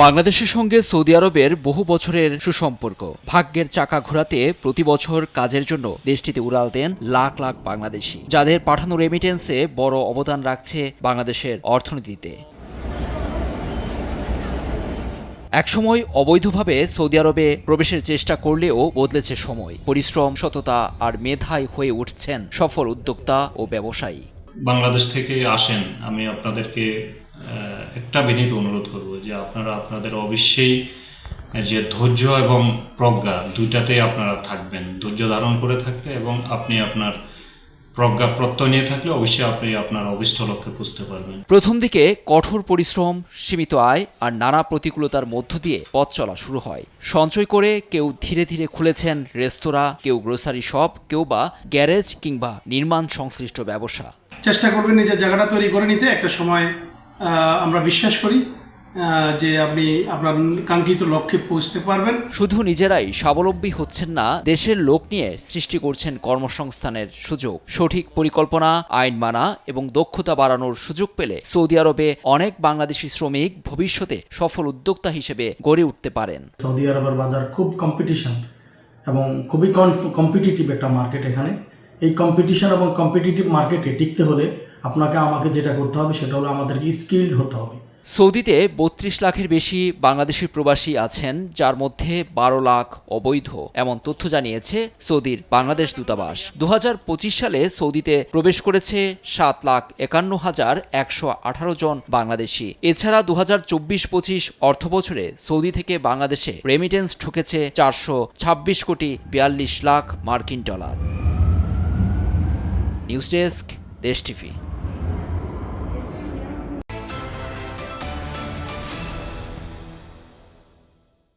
বাংলাদেশের সঙ্গে সৌদি আরবের বহু বছরের সুসম্পর্ক। ভাগ্যের চাকা ঘোরাতে প্রতি বছর কাজের জন্য দেশটিতে উড়াল দেন লাখ লাখ বাংলাদেশি, যাদের পাঠানো রেমিটেন্সে বড় অবদান রাখছে বাংলাদেশের অর্থনীতিতে। একসময় অবৈধভাবে সৌদি আরবে প্রবেশের চেষ্টা করলেও বদলেছে সময়। পরিশ্রম, সততা আর মেধায় হয়ে উঠছেন সফল উদ্যোক্তা ও ব্যবসায়ী। বাংলাদেশ থেকে আসেন, আমি আপনাদেরকে একটা বিনীত অনুরোধ করব যে আপনারা আপনাদের অবশ্যই যে ধৈর্য এবং প্রজ্ঞা দুইটাতেই আপনারা থাকবেন। ধৈর্য ধারণ করে থাকলে এবং আপনি আপনার প্রজ্ঞা প্রত্যয় নিয়ে থাকলে অবশ্যই আপনি আপনার অভিষ্ট লক্ষ্যে পৌঁছতে পারবেন। প্রথম দিকে কঠোর পরিশ্রম, সীমিত আয় আর নানা প্রতিকূলতার মধ্য দিয়ে পথ চলা শুরু হয়। সঞ্চয় করে কেউ ধীরে ধীরে খুলেছেন রেস্তোরাঁ, কেউ গ্রোসারি শপ, কেউ বা গ্যারেজ কিংবা নির্মাণ সংশ্লিষ্ট ব্যবসা। চেষ্টা করবেন নিজের জায়গাটা তৈরি করে নিতে। একটা সময় আমরা বিশ্বাস করি যে আপনি আপনার কাঙ্ক্ষিত লক্ষ্যে পৌঁছতে পারবেন। শুধু নিজেরাই স্বাবলম্বী হচ্ছেন না, দেশের লোক নিয়ে সৃষ্টি করছেন কর্মসংস্থানের সুযোগ। সঠিক পরিকল্পনা, আইন মানা এবং দক্ষতা বাড়ানোর সুযোগ পেলে সৌদি আরবে অনেক বাংলাদেশি শ্রমিক ভবিষ্যতে সফল উদ্যোক্তা হিসেবে গড়ে উঠতে পারেন। সৌদি আরবের বাজার খুব কম্পিটিশন এবং খুবই কম্পিটিটিভ একটা মার্কেট। এখানে এই কম্পিটিশন এবং কম্পিটিটিভ মার্কেটে টিকতে হলে আমাকে যেটা করতে হবে সেটা হলো আমাদেরকে স্কিলড হতে হবে। সৌদিতে ৩২ লাখের বেশি বাংলাদেশি প্রবাসী আছেন, যার মধ্যে ১২ লাখ অবৈধ, এমন তথ্য জানিয়েছে সৌদির বাংলাদেশ দূতাবাস। ২০২৫ সালে সৌদিতে প্রবেশ করেছে ৭,৫১,১১৮ জন বাংলাদেশি। এছাড়া ২০২৪-২৫ অর্থবছরে সৌদি থেকে বাংলাদেশে রেমিটেন্স ঢুকেছে ৪২৬ কোটি ৪২ লাখ মার্কিন ডলার। নিউজ ডেস্ক, দেশ টিভি।